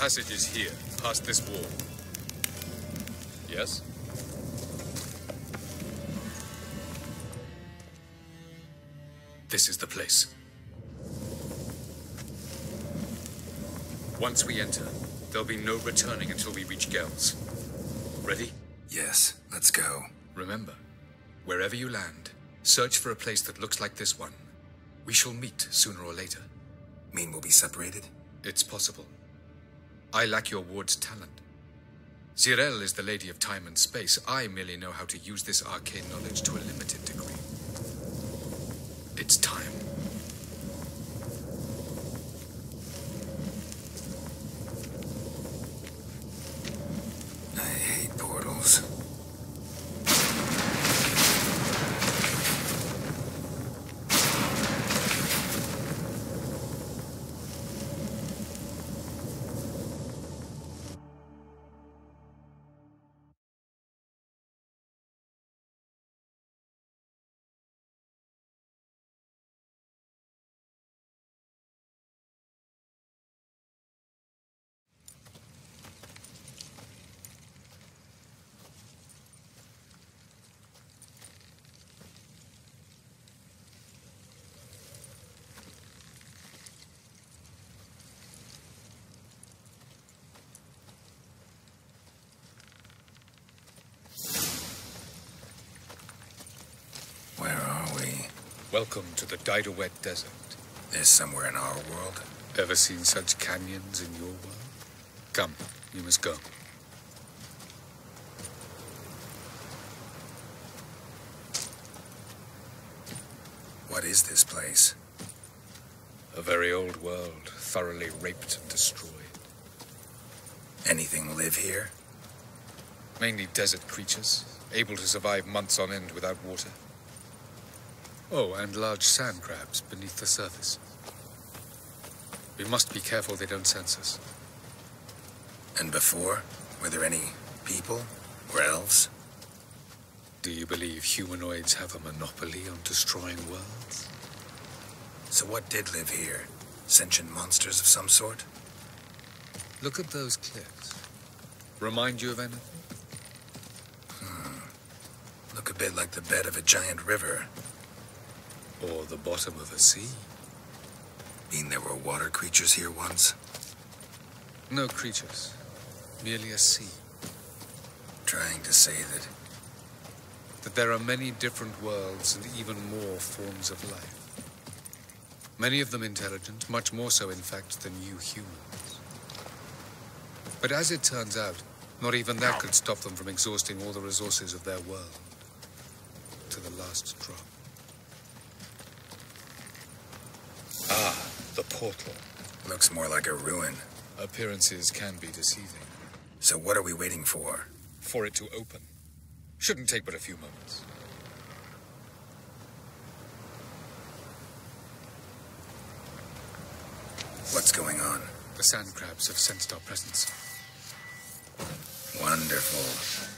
passage is here, past this wall. Yes? This is the place. Once we enter, there'll be no returning until we reach Gel's. Ready? Yes, let's go. Remember, wherever you land, search for a place that looks like this one. We shall meet sooner or later. Mean we'll be separated? It's possible. I lack your ward's talent. Zirel is the lady of time and space. I merely know how to use this arcane knowledge to a limited degree. It's time. I hate portals. Welcome to the Didowet Desert. This somewhere in our world? Ever seen such canyons in your world? Come, you must go. What is this place? A very old world, thoroughly raped and destroyed. Anything live here? Mainly desert creatures, able to survive months on end without water. Oh, and large sand crabs beneath the surface. We must be careful they don't sense us. And before? Were there any people? Or elves? Do you believe humanoids have a monopoly on destroying worlds? So what did live here? Sentient monsters of some sort? Look at those cliffs. Remind you of anything? Look a bit like the bed of a giant river. Or the bottom of a sea. Mean there were water creatures here once? No creatures. Merely a sea. Trying to say that there are many different worlds and even more forms of life. Many of them intelligent, much more so, in fact, than you humans. But as it turns out, not even that could stop them from exhausting all the resources of their world. To the last drop. Ah, the portal. Looks more like a ruin. Appearances can be deceiving. So what are we waiting for? For it to open. Shouldn't take but a few moments. What's going on? The sand crabs have sensed our presence. Wonderful.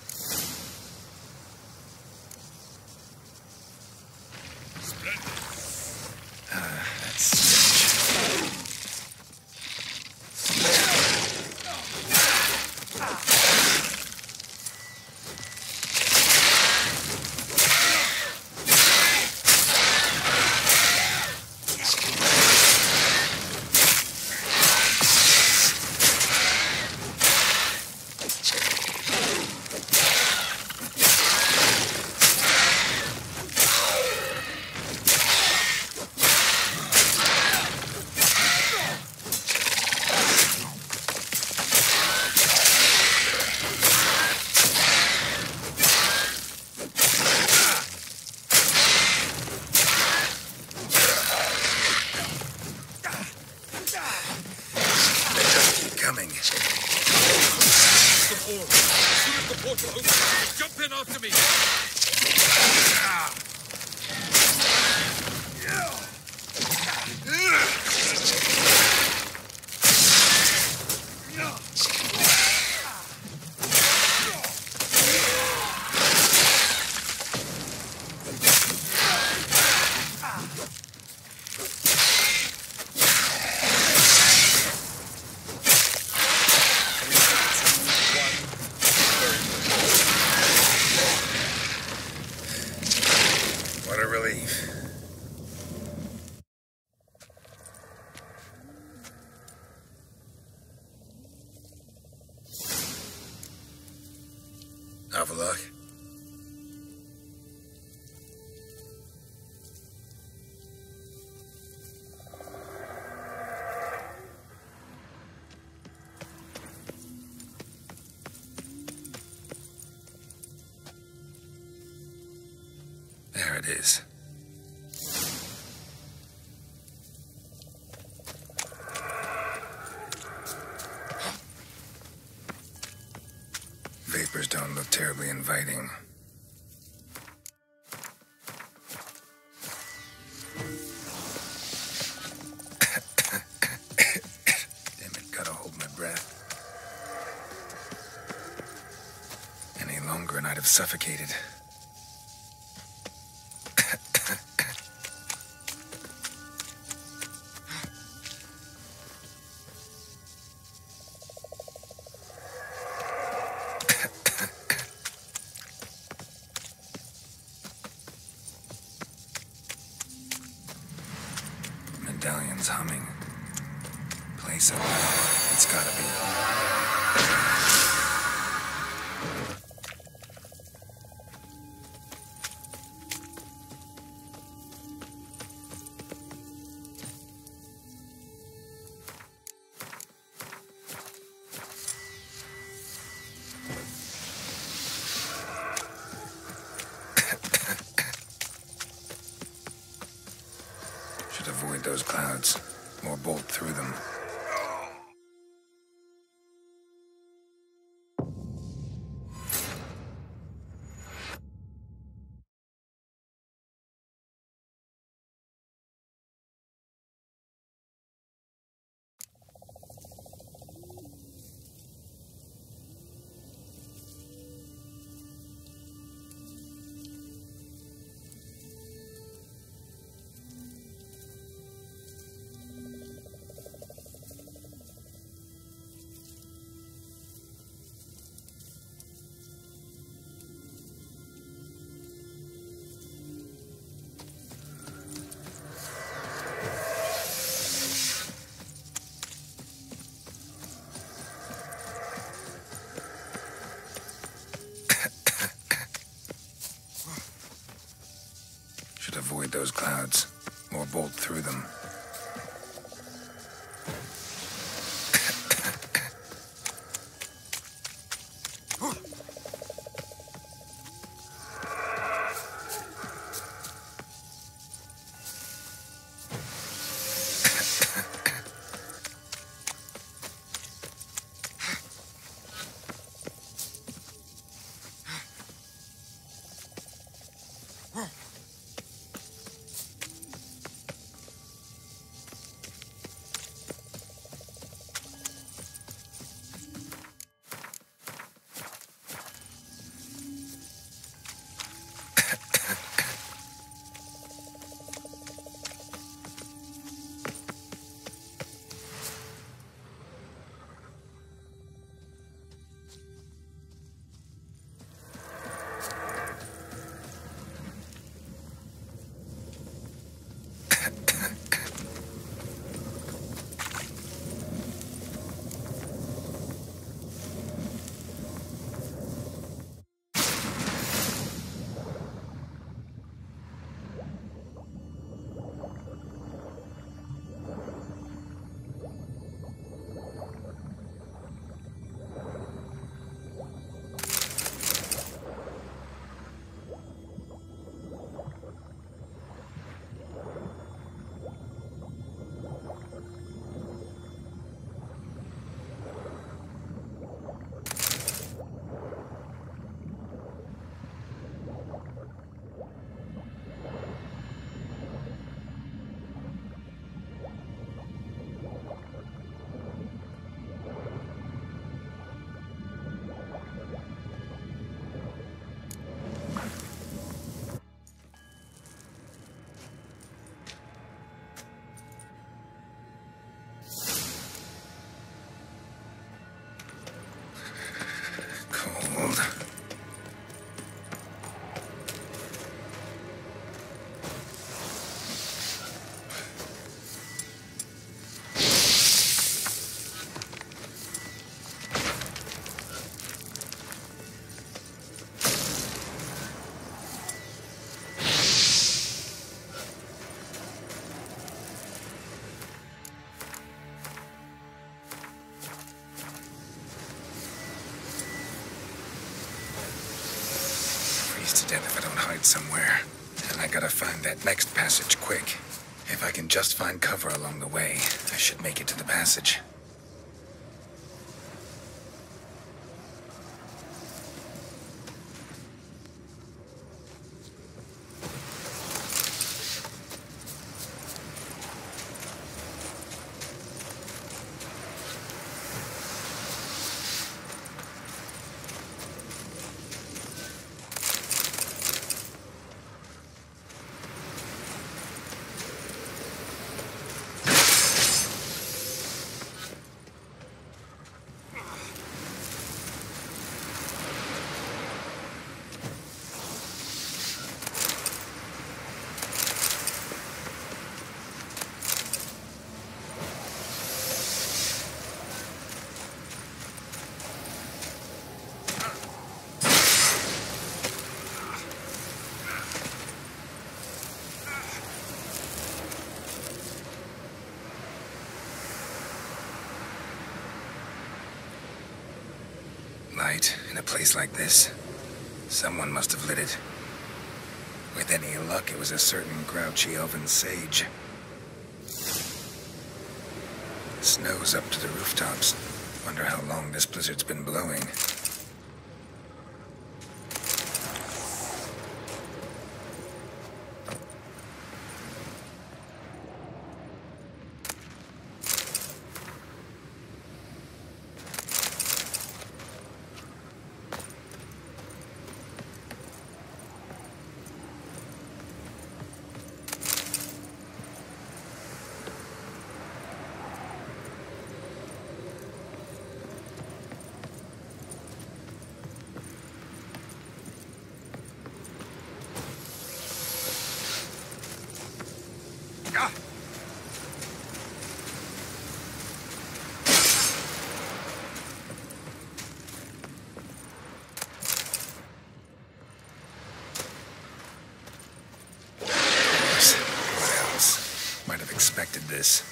What a relief. Have a look. There it is. Vapors don't look terribly inviting. Damn it, gotta hold my breath. Any longer and I'd have suffocated. Medallion's humming. Place it. It's gotta be. Should avoid those clouds, or bolt through them. Should avoid those clouds, or bolt through them. somewhere, and I gotta find that next passage quick. If I can just find cover along the way, I should make it to the passage. Light in a place like this. Someone must have lit it. With any luck, it was a certain grouchy elven sage. Snow's up to the rooftops. Wonder how long this blizzard's been blowing. Expected this.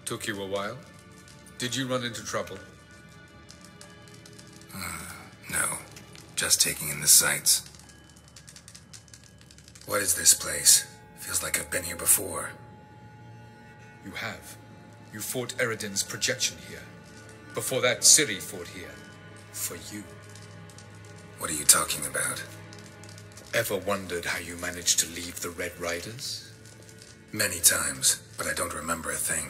Took you a while? Did you run into trouble? No. Just taking in the sights. What is this place? Feels like I've been here before. You have. You fought Eredin's projection here. Before that, Ciri fought here. For you. What are you talking about? Ever wondered how you managed to leave the Red Riders? Many times, but I don't remember a thing.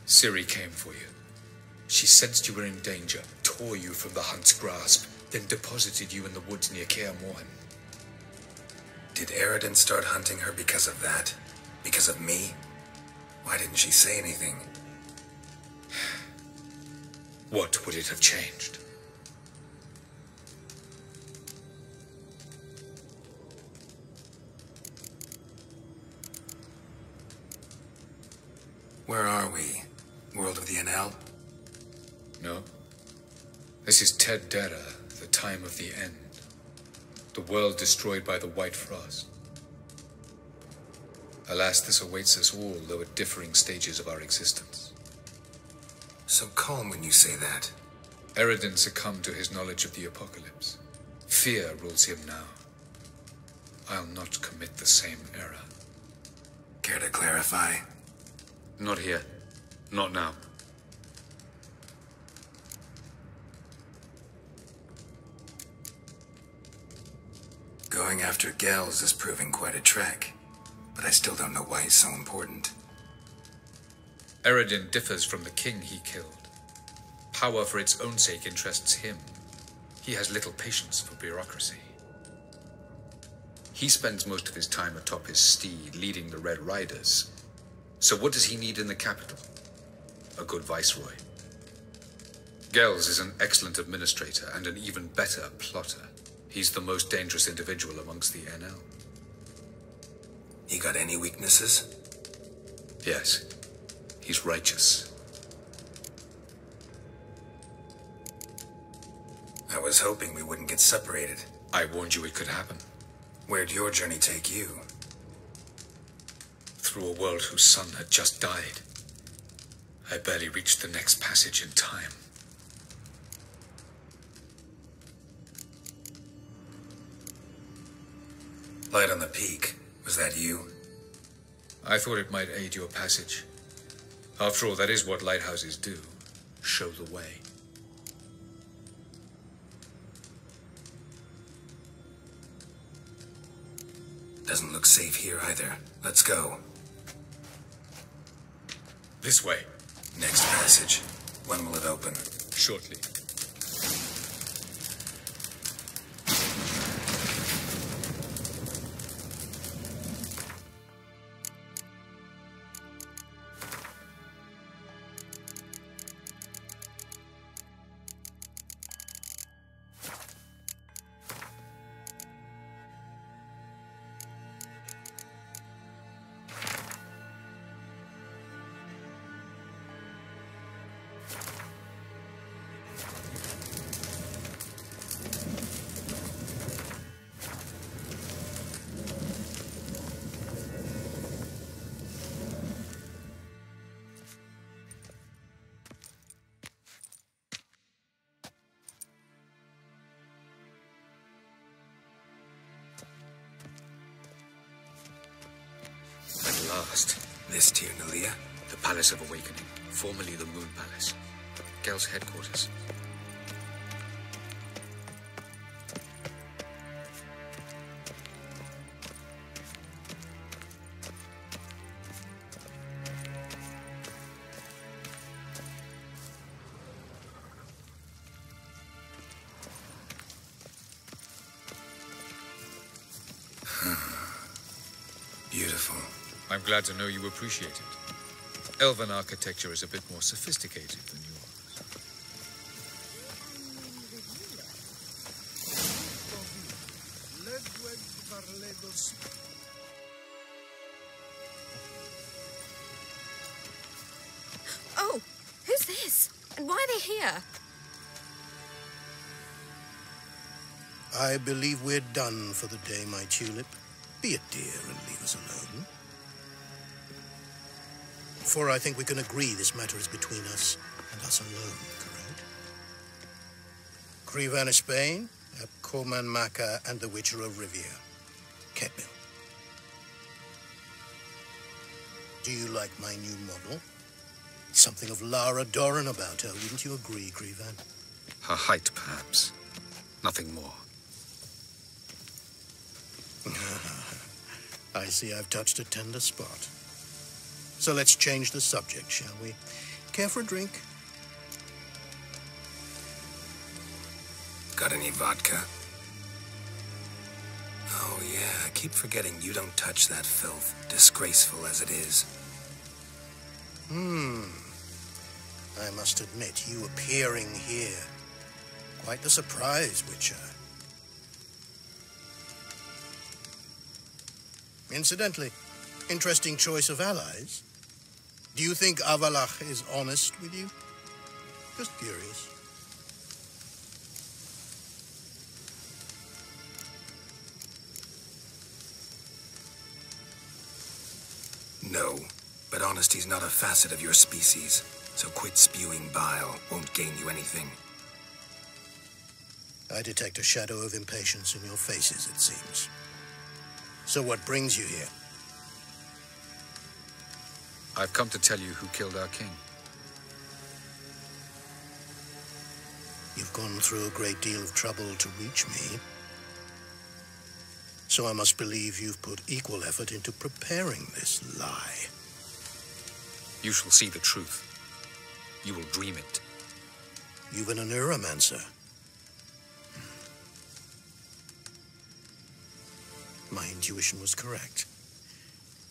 Ciri came for you. She sensed you were in danger, tore you from the Hunt's grasp, then deposited you in the woods near Kaer Morhen. Did Eredin start hunting her because of that? Because of me? Why didn't she say anything? What would it have changed? Where are we? World of the NL? No. This is Ted Dera, the time of the end. The world destroyed by the White Frost. Alas, this awaits us all, though at differing stages of our existence. So calm when you say that. Eredin succumbed to his knowledge of the apocalypse. Fear rules him now. I'll not commit the same error. Care to clarify? Not here. Not now. Going after Gels is proving quite a trek, but I still don't know why he's so important. Eredin differs from the king he killed. Power for its own sake interests him. He has little patience for bureaucracy. He spends most of his time atop his steed, leading the Red Riders. So what does he need in the capital? A good viceroy. Gels is an excellent administrator and an even better plotter. He's the most dangerous individual amongst the NL. He got any weaknesses? Yes. He's righteous. I was hoping we wouldn't get separated. I warned you it could happen. Where'd your journey take you? Through a world whose sun had just died. I barely reached the next passage in time. Light on the peak. Was that you? I thought it might aid your passage. After all, that is what lighthouses do. Show the way. Doesn't look safe here either. Let's go. This way. Next passage. When will it open? Shortly. Last. This Tyr Nalia? The Palace of Awakening, formerly the Moon Palace. Gel's headquarters. Beautiful. I'm glad to know you appreciate it. Elven architecture is a bit more sophisticated than yours. Oh, who's this? And why are they here? I believe we're done for the day, my tulip. Be a dear and leave us alone. For I think we can agree this matter is between us and us alone, correct? Crevan of Spain, Coman Maca, and the Witcher of Rivia. Ketmil. Do you like my new model? Something of Lara Doran about her, wouldn't you agree, Crevan? Her height, perhaps. Nothing more. I see I've touched a tender spot. So let's change the subject, shall we? Care for a drink? Got any vodka? Oh, yeah, I keep forgetting you don't touch that filth, disgraceful as it is. I must admit, you appearing here, quite the surprise, Witcher. Incidentally, interesting choice of allies. Do you think Avalach is honest with you? Just curious. No, but honesty's not a facet of your species, so quit spewing bile. Won't gain you anything. I detect a shadow of impatience in your faces, it seems. So what brings you here? I've come to tell you who killed our king. You've gone through a great deal of trouble to reach me. So I must believe you've put equal effort into preparing this lie. You shall see the truth. You will dream it. You've been a neuromancer. My intuition was correct.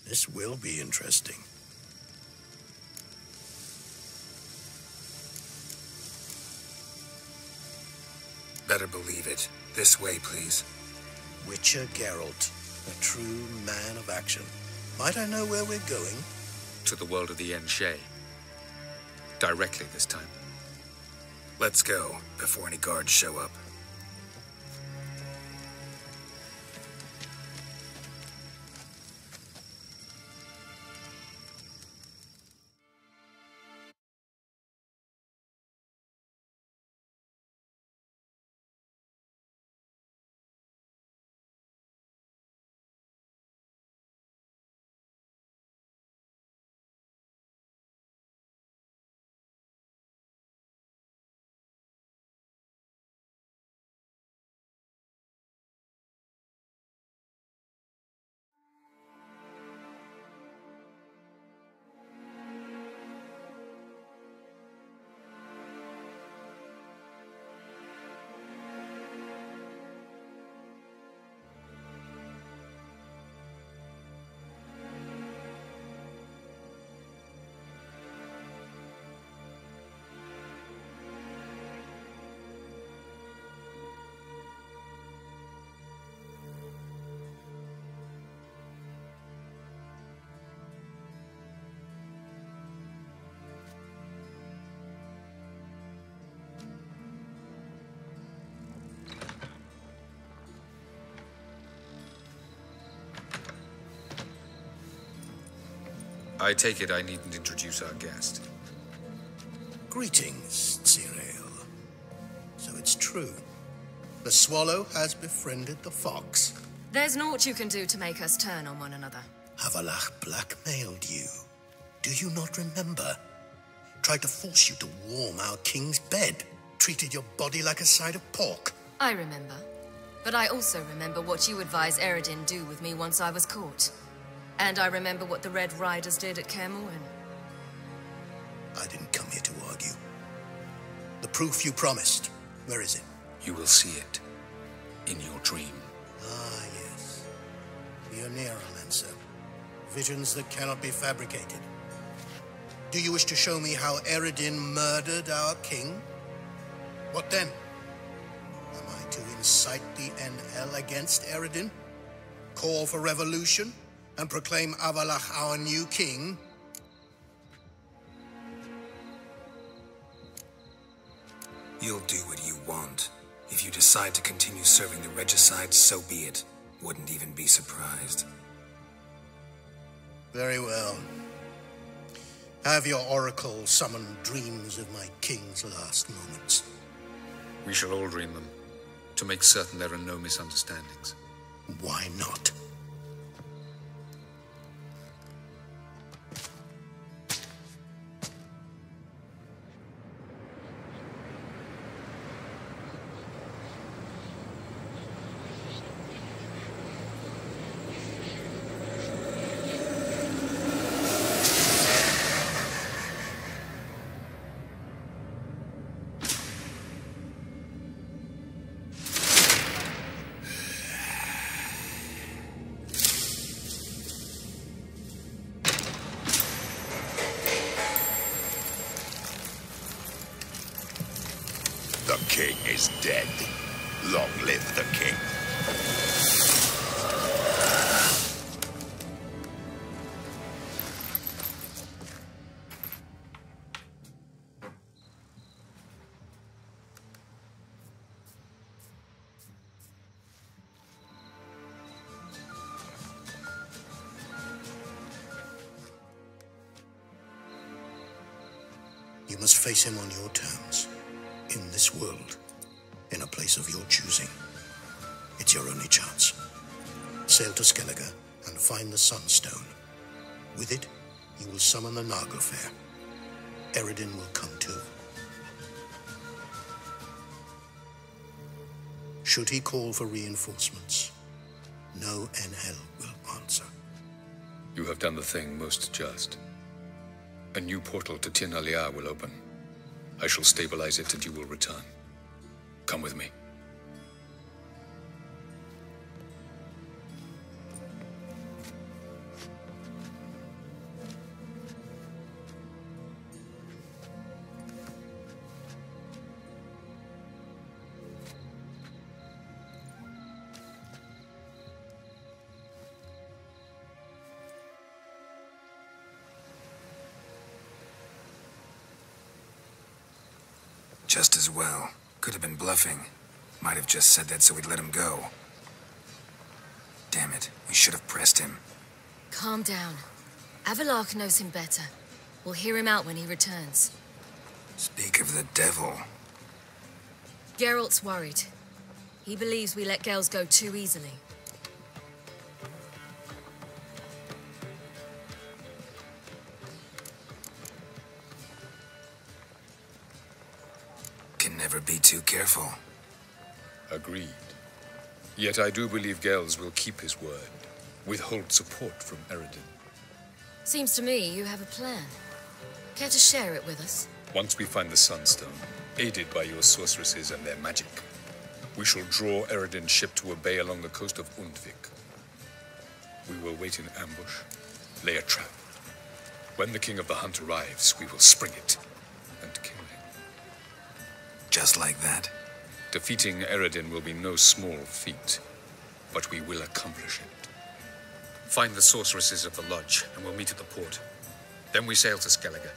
This will be interesting. Better believe it. This way, please. Witcher Geralt, a true man of action. Might I know where we're going? To the world of the Enshay. Directly this time. Let's go, before any guards show up. I take it I needn't introduce our guest. Greetings, Cyril. So it's true. The swallow has befriended the fox. There's naught you can do to make us turn on one another. Avalach blackmailed you. Do you not remember? Tried to force you to warm our king's bed. Treated your body like a side of pork. I remember. But I also remember what you advised Eredin do with me once I was caught. And I remember what the Red Riders did at Kaer Morhen. I didn't come here to argue. The proof you promised, where is it? You will see it. In your dream. Ah, yes. The Oneiromancer. Visions that cannot be fabricated. Do you wish to show me how Eredin murdered our king? What then? Am I to incite the NL against Eredin? Call for revolution? And proclaim Avalach our new king? You'll do what you want. If you decide to continue serving the regicide, so be it. Wouldn't even be surprised. Very well. Have your oracle summon dreams of my king's last moments. We shall all dream them, to make certain there are no misunderstandings. Why not? The king is dead. Long live the king. You must face him on your terms. In this world, in a place of your choosing. It's your only chance. Sail to Skellige and find the Sunstone. With it, you will summon the Naga Fair. Eredin will come too. Should he call for reinforcements, no Enhel will answer. You have done the thing most just. A new portal to Tir na Liar will open. I shall stabilize it and you will return. Come with me. Just as well. Could have been bluffing. Might have just said that so we'd let him go. Damn it, we should have pressed him. Calm down. Avalark knows him better. We'll hear him out when he returns. Speak of the devil. Geralt's worried. He believes we let Gales go too easily. Can never be too careful. Agreed. Yet I do believe Gales will keep his word. Withhold support from Eredin. Seems to me you have a plan. Care to share it with us? Once we find the Sunstone, aided by your sorceresses and their magic, we shall draw Eredin's ship to a bay along the coast of Undvik. We will wait in ambush, lay a trap. When the King of the Hunt arrives, we will spring it and kill him. Just like that. Defeating Eredin will be no small feat, but we will accomplish it. Find the sorceresses of the lodge, and we'll meet at the port. Then we sail to Skellige.